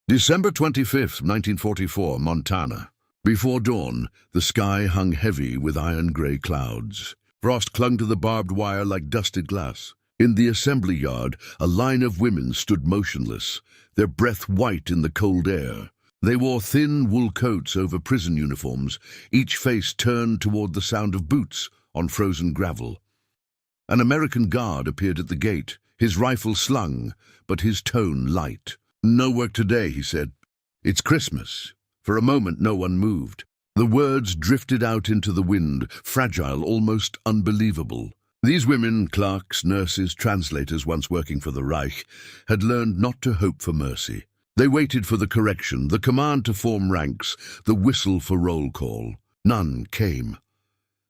December 25th, 1944, Montana. Before dawn, the sky hung heavy with iron-gray clouds. Frost clung to the barbed wire like dusted glass. In the assembly yard, a line of women stood motionless, their breath white in the cold air. They wore thin wool coats over prison uniforms, each face turned toward the sound of boots on frozen gravel. An American guard appeared at the gate, his rifle slung, but his tone light. "No work today," he said. "It's Christmas." For a moment, no one moved. The words drifted out into the wind, fragile, almost unbelievable. These women, clerks, nurses, translators once working for the Reich, had learned not to hope for mercy. They waited for the correction, the command to form ranks, the whistle for roll call. None came.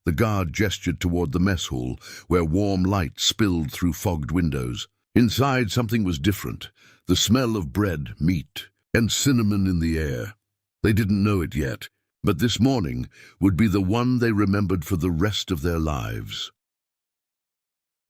The guard gestured toward the mess hall, where warm light spilled through fogged windows. Inside, something was different. The smell of bread, meat, and cinnamon in the air. They didn't know it yet, but this morning would be the one they remembered for the rest of their lives.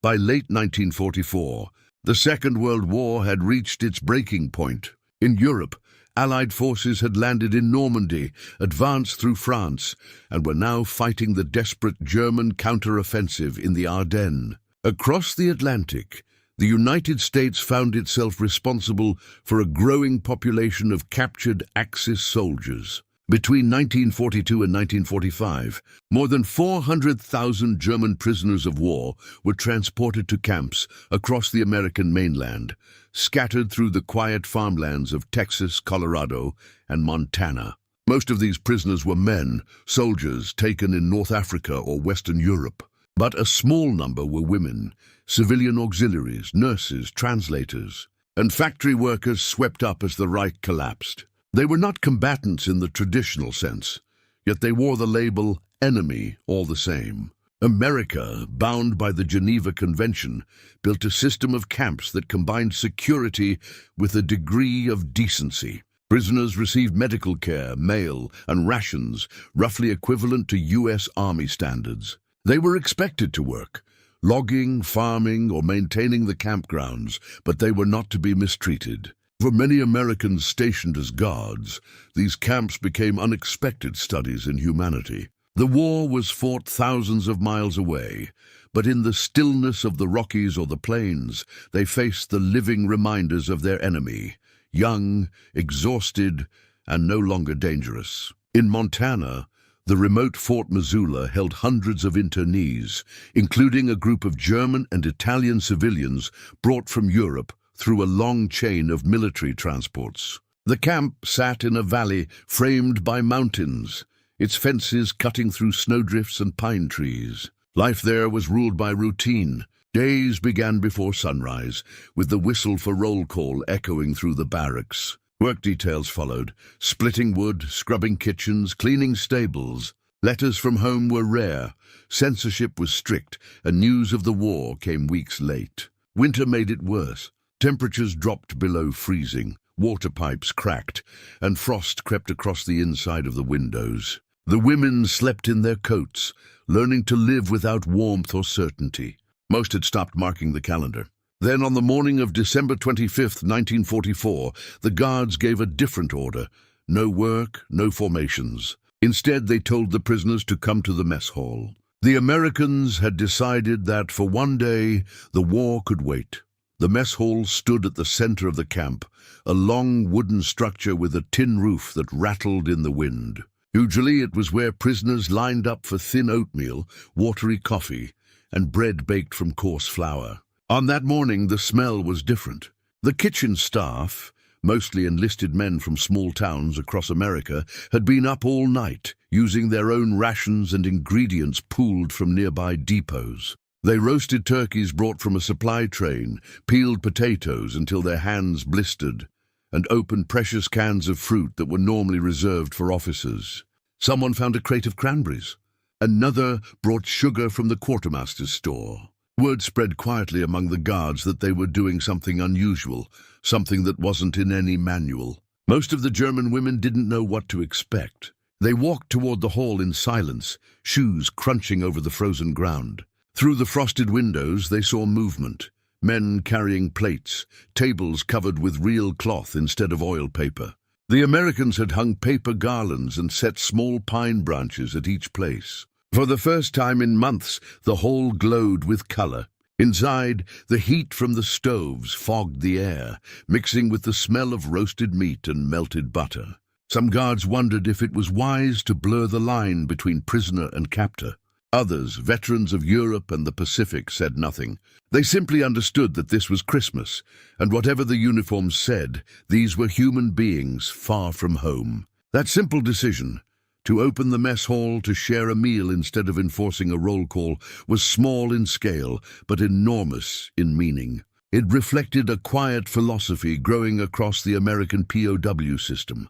By late 1944, the Second World War had reached its breaking point. In Europe, Allied forces had landed in Normandy, advanced through France, and were now fighting the desperate German counter-offensive in the Ardennes. Across the Atlantic, the United States found itself responsible for a growing population of captured Axis soldiers. Between 1942 and 1945, more than 400,000 German prisoners of war were transported to camps across the American mainland, scattered through the quiet farmlands of Texas, Colorado, and Montana. Most of these prisoners were men, soldiers taken in North Africa or Western Europe. But a small number were women, civilian auxiliaries, nurses, translators, and factory workers swept up as the Reich collapsed. They were not combatants in the traditional sense, yet they wore the label enemy all the same. America, bound by the Geneva Convention, built a system of camps that combined security with a degree of decency. Prisoners received medical care, mail, and rations, roughly equivalent to U.S. Army standards. They were expected to work, logging, farming, or maintaining the campgrounds, but they were not to be mistreated. For many Americans stationed as guards, these camps became unexpected studies in humanity. The war was fought thousands of miles away, but in the stillness of the Rockies or the plains, they faced the living reminders of their enemy, young, exhausted, and no longer dangerous. In Montana, the remote Fort Missoula held hundreds of internees, including a group of German and Italian civilians brought from Europe through a long chain of military transports. The camp sat in a valley framed by mountains, its fences cutting through snowdrifts and pine trees. Life there was ruled by routine. Days began before sunrise, with the whistle for roll call echoing through the barracks. Work details followed, splitting wood, scrubbing kitchens, cleaning stables. Letters from home were rare, censorship was strict, and news of the war came weeks late. Winter made it worse. Temperatures dropped below freezing, water pipes cracked, and frost crept across the inside of the windows. The women slept in their coats, learning to live without warmth or certainty. Most had stopped marking the calendar. Then, on the morning of December 25th, 1944, the guards gave a different order. No work, no formations. Instead, they told the prisoners to come to the mess hall. The Americans had decided that, for one day, the war could wait. The mess hall stood at the center of the camp, a long wooden structure with a tin roof that rattled in the wind. Usually it was where prisoners lined up for thin oatmeal, watery coffee, and bread baked from coarse flour. On that morning, the smell was different. The kitchen staff, mostly enlisted men from small towns across America, had been up all night, using their own rations and ingredients pooled from nearby depots. They roasted turkeys brought from a supply train, peeled potatoes until their hands blistered, and opened precious cans of fruit that were normally reserved for officers. Someone found a crate of cranberries. Another brought sugar from the quartermaster's store. Word spread quietly among the guards that they were doing something unusual, something that wasn't in any manual. Most of the German women didn't know what to expect. They walked toward the hall in silence, shoes crunching over the frozen ground. Through the frosted windows, they saw movement. men carrying plates, tables covered with real cloth instead of oil paper. The Americans had hung paper garlands and set small pine branches at each place. For the first time in months, the hall glowed with color. Inside, the heat from the stoves fogged the air, mixing with the smell of roasted meat and melted butter. Some guards wondered if it was wise to blur the line between prisoner and captor. Others, veterans of Europe and the Pacific, said nothing. They simply understood that this was Christmas, and whatever the uniforms said, these were human beings far from home. That simple decision, to open the mess hall to share a meal instead of enforcing a roll call, was small in scale, but enormous in meaning. It reflected a quiet philosophy growing across the American POW system,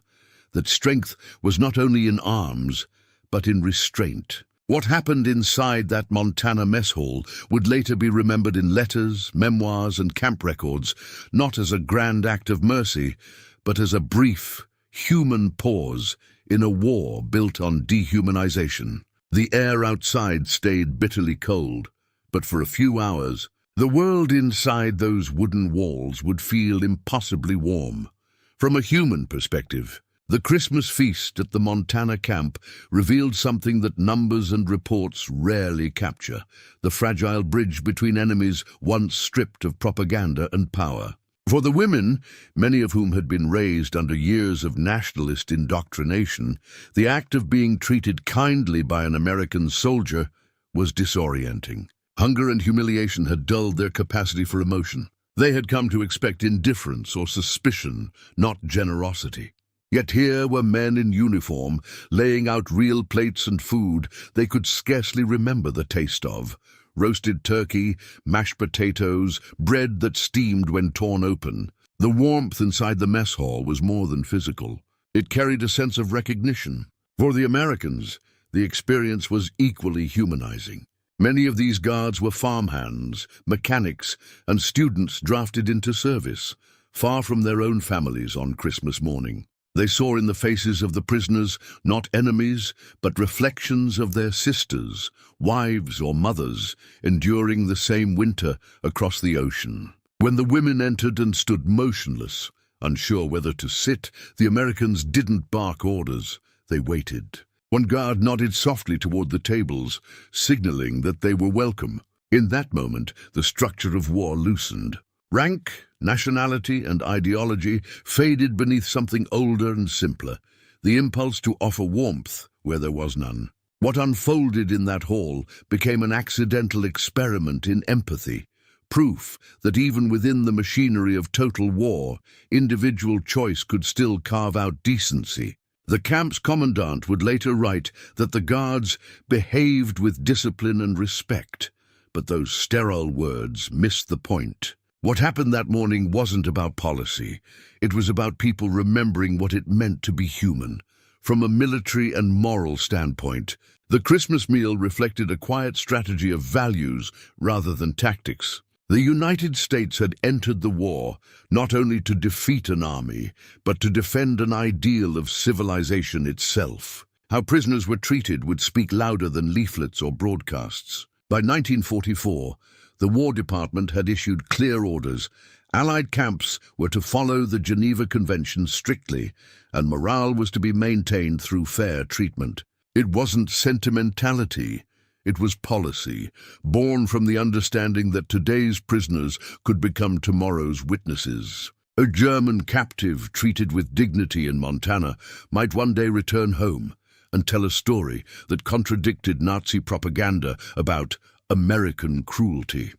that strength was not only in arms, but in restraint. What happened inside that Montana mess hall would later be remembered in letters, memoirs, and camp records, not as a grand act of mercy, but as a brief, human pause in a war built on dehumanization. The air outside stayed bitterly cold, but for a few hours, the world inside those wooden walls would feel impossibly warm. From a human perspective, the Christmas feast at the Montana camp revealed something that numbers and reports rarely capture: the fragile bridge between enemies once stripped of propaganda and power. For the women, many of whom had been raised under years of nationalist indoctrination, the act of being treated kindly by an American soldier was disorienting. Hunger and humiliation had dulled their capacity for emotion. They had come to expect indifference or suspicion, not generosity. Yet here were men in uniform, laying out real plates and food they could scarcely remember the taste of. Roasted turkey, mashed potatoes, bread that steamed when torn open. The warmth inside the mess hall was more than physical. It carried a sense of recognition. For the Americans, the experience was equally humanizing. Many of these guards were farmhands, mechanics, and students drafted into service, far from their own families on Christmas morning. They saw in the faces of the prisoners not enemies, but reflections of their sisters, wives or mothers, enduring the same winter across the ocean. When the women entered and stood motionless, unsure whether to sit, the Americans didn't bark orders. They waited. One guard nodded softly toward the tables, signaling that they were welcome. In that moment, the structure of war loosened. Rank, nationality, and ideology faded beneath something older and simpler: the impulse to offer warmth where there was none. What unfolded in that hall became an accidental experiment in empathy, proof that even within the machinery of total war, individual choice could still carve out decency. The camp's commandant would later write that the guards behaved with discipline and respect, but those sterile words missed the point. What happened that morning wasn't about policy. It was about people remembering what it meant to be human. From a military and moral standpoint, the Christmas meal reflected a quiet strategy of values rather than tactics. The United States had entered the war not only to defeat an army, but to defend an ideal of civilization itself. How prisoners were treated would speak louder than leaflets or broadcasts. By 1944, the War Department had issued clear orders. Allied camps were to follow the Geneva Convention strictly, and morale was to be maintained through fair treatment. It wasn't sentimentality. It was policy, born from the understanding that today's prisoners could become tomorrow's witnesses. A German captive treated with dignity in Montana might one day return home and tell a story that contradicted Nazi propaganda about American cruelty.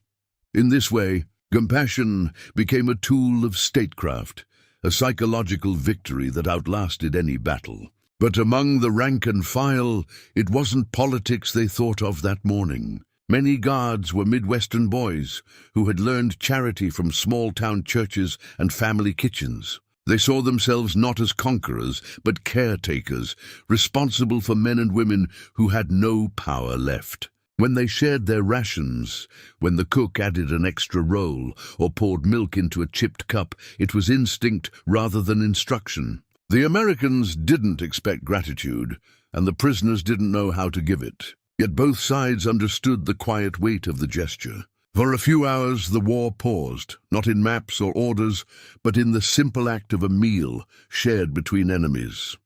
In this way, compassion became a tool of statecraft, a psychological victory that outlasted any battle. But among the rank and file, it wasn't politics they thought of that morning. Many guards were Midwestern boys who had learned charity from small-town churches and family kitchens. They saw themselves not as conquerors, but caretakers, responsible for men and women who had no power left. When they shared their rations, when the cook added an extra roll or poured milk into a chipped cup, it was instinct rather than instruction. The Americans didn't expect gratitude, and the prisoners didn't know how to give it. Yet both sides understood the quiet weight of the gesture. For a few hours the war paused, not in maps or orders, but in the simple act of a meal shared between enemies.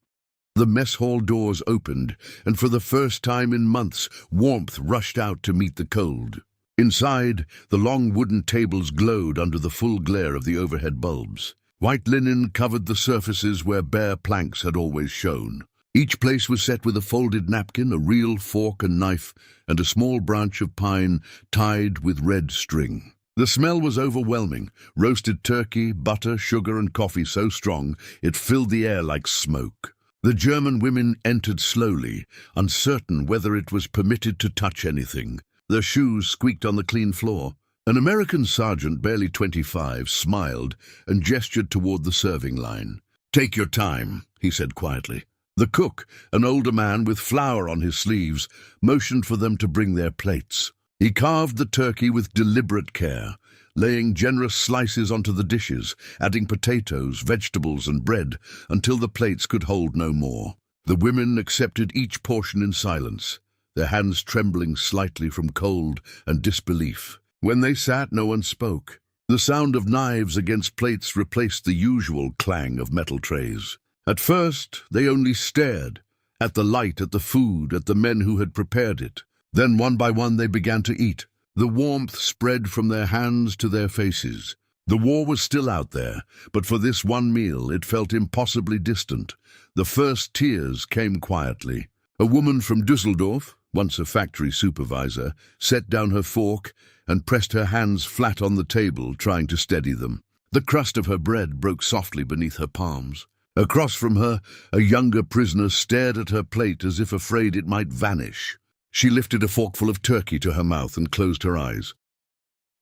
The mess hall doors opened, and for the first time in months, warmth rushed out to meet the cold. Inside, the long wooden tables glowed under the full glare of the overhead bulbs. White linen covered the surfaces where bare planks had always shone. Each place was set with a folded napkin, a real fork and knife, and a small branch of pine tied with red string. The smell was overwhelming. Roasted turkey, butter, sugar, and coffee so strong it filled the air like smoke. The German women entered slowly, uncertain whether it was permitted to touch anything. Their shoes squeaked on the clean floor. An American sergeant, barely 25, smiled and gestured toward the serving line. "Take your time," he said quietly. The cook, an older man with flour on his sleeves, motioned for them to bring their plates. He carved the turkey with deliberate care, laying generous slices onto the dishes, adding potatoes, vegetables, and bread until the plates could hold no more. The women accepted each portion in silence, their hands trembling slightly from cold and disbelief. When they sat, no one spoke. The sound of knives against plates replaced the usual clang of metal trays. At first, they only stared, at the light, at the food, at the men who had prepared it. Then, one by one, they began to eat. The warmth spread from their hands to their faces. The war was still out there, but for this one meal, it felt impossibly distant. The first tears came quietly. A woman from Düsseldorf, once a factory supervisor, set down her fork and pressed her hands flat on the table, trying to steady them. The crust of her bread broke softly beneath her palms. Across from her, a younger prisoner stared at her plate as if afraid it might vanish. She lifted a forkful of turkey to her mouth and closed her eyes.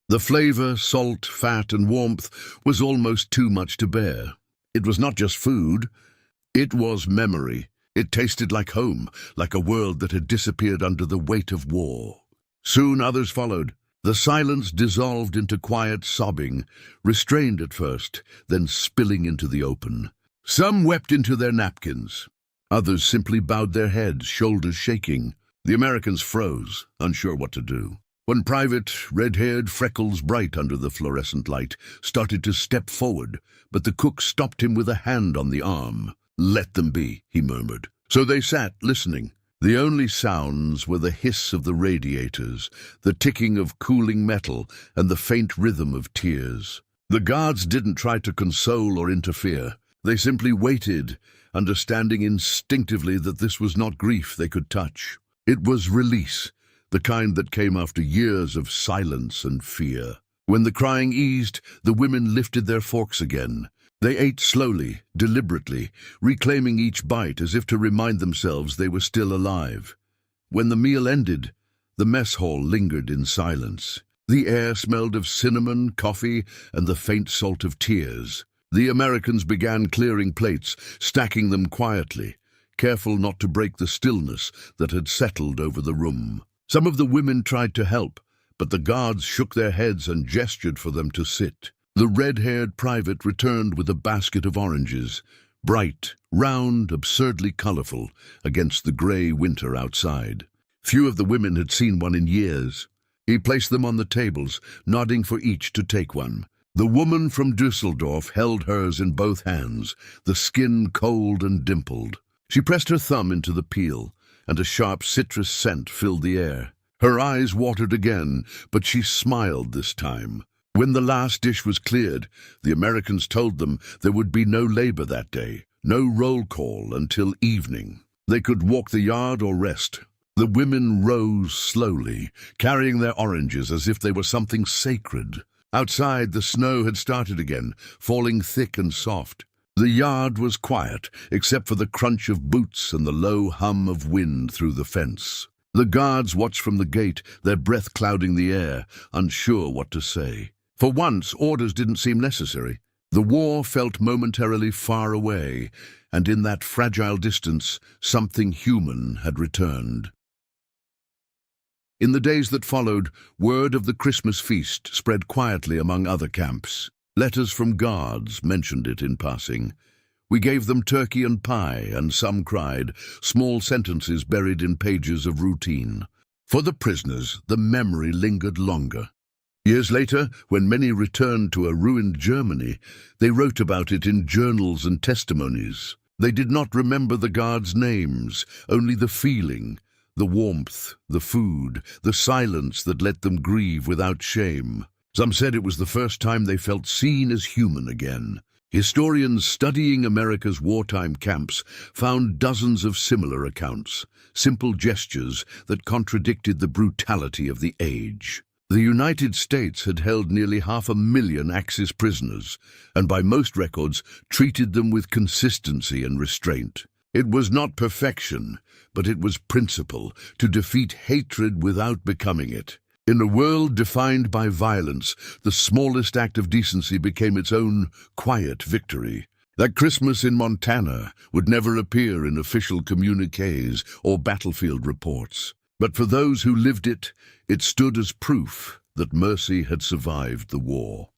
The flavor, salt, fat, and warmth was almost too much to bear. It was not just food, it was memory. It tasted like home, like a world that had disappeared under the weight of war. Soon others followed. The silence dissolved into quiet sobbing, restrained at first, then spilling into the open. Some wept into their napkins. Others simply bowed their heads, shoulders shaking. The Americans froze, unsure what to do. One private, red-haired, freckles bright under the fluorescent light, started to step forward, but the cook stopped him with a hand on the arm. "Let them be," he murmured. So they sat, listening. The only sounds were the hiss of the radiators, the ticking of cooling metal, and the faint rhythm of tears. The guards didn't try to console or interfere. They simply waited, understanding instinctively that this was not grief they could touch. It was release, the kind that came after years of silence and fear. When the crying eased, the women lifted their forks again. They ate slowly, deliberately, reclaiming each bite as if to remind themselves they were still alive. When the meal ended, the mess hall lingered in silence. The air smelled of cinnamon, coffee, and the faint salt of tears. The Americans began clearing plates, stacking them quietly, careful not to break the stillness that had settled over the room. Some of the women tried to help, but the guards shook their heads and gestured for them to sit. The red-haired private returned with a basket of oranges, bright, round, absurdly colorful, against the gray winter outside. Few of the women had seen one in years. He placed them on the tables, nodding for each to take one. The woman from Düsseldorf held hers in both hands, the skin cold and dimpled. She pressed her thumb into the peel, and a sharp citrus scent filled the air. Her eyes watered again, but she smiled this time. When the last dish was cleared, the Americans told them there would be no labor that day, no roll call until evening. They could walk the yard or rest. The women rose slowly, carrying their oranges as if they were something sacred. Outside, the snow had started again, falling thick and soft. The yard was quiet, except for the crunch of boots and the low hum of wind through the fence. The guards watched from the gate, their breath clouding the air, unsure what to say. For once, orders didn't seem necessary. The war felt momentarily far away, and in that fragile distance, something human had returned. In the days that followed, word of the Christmas feast spread quietly among other camps. Letters from guards mentioned it in passing. We gave them turkey and pie, and some cried, small sentences buried in pages of routine. For the prisoners, the memory lingered longer. Years later, when many returned to a ruined Germany, they wrote about it in journals and testimonies. They did not remember the guards' names, only the feeling, the warmth, the food, the silence that let them grieve without shame. Some said it was the first time they felt seen as human again. Historians studying America's wartime camps found dozens of similar accounts, simple gestures that contradicted the brutality of the age. The United States had held nearly 500,000 Axis prisoners, and by most records treated them with consistency and restraint. It was not perfection, but it was principle, to defeat hatred without becoming it. In a world defined by violence, the smallest act of decency became its own quiet victory. That Christmas in Montana would never appear in official communiques or battlefield reports. But for those who lived it, it stood as proof that mercy had survived the war.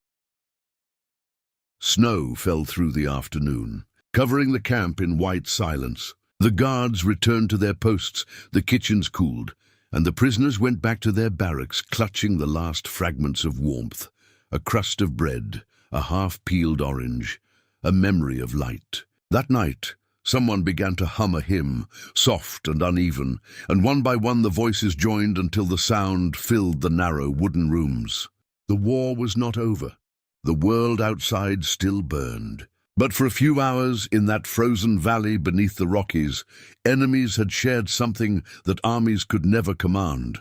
Snow fell through the afternoon, covering the camp in white silence. The guards returned to their posts, the kitchens cooled, and the prisoners went back to their barracks clutching the last fragments of warmth, a crust of bread, a half-peeled orange, a memory of light. That night, someone began to hum a hymn, soft and uneven, and one by one the voices joined until the sound filled the narrow wooden rooms. The war was not over. The world outside still burned. But for a few hours, in that frozen valley beneath the Rockies, enemies had shared something that armies could never command: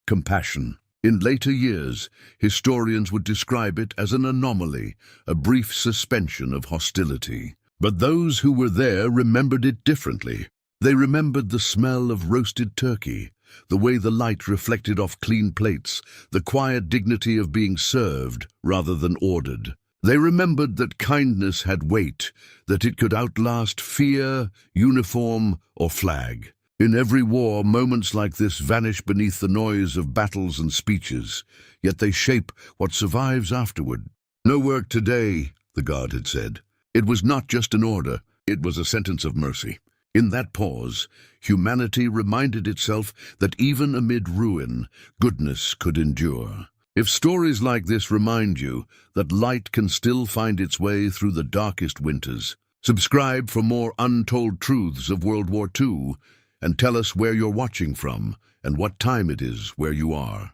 compassion. In later years, historians would describe it as an anomaly, a brief suspension of hostility. But those who were there remembered it differently. They remembered the smell of roasted turkey, the way the light reflected off clean plates, the quiet dignity of being served rather than ordered. They remembered that kindness had weight, that it could outlast fear, uniform, or flag. In every war, moments like this vanish beneath the noise of battles and speeches, yet they shape what survives afterward. "No work today," the guard had said. It was not just an order, it was a sentence of mercy. In that pause, humanity reminded itself that even amid ruin, goodness could endure. If stories like this remind you that light can still find its way through the darkest winters, subscribe for more untold truths of World War II, and tell us where you're watching from and what time it is where you are.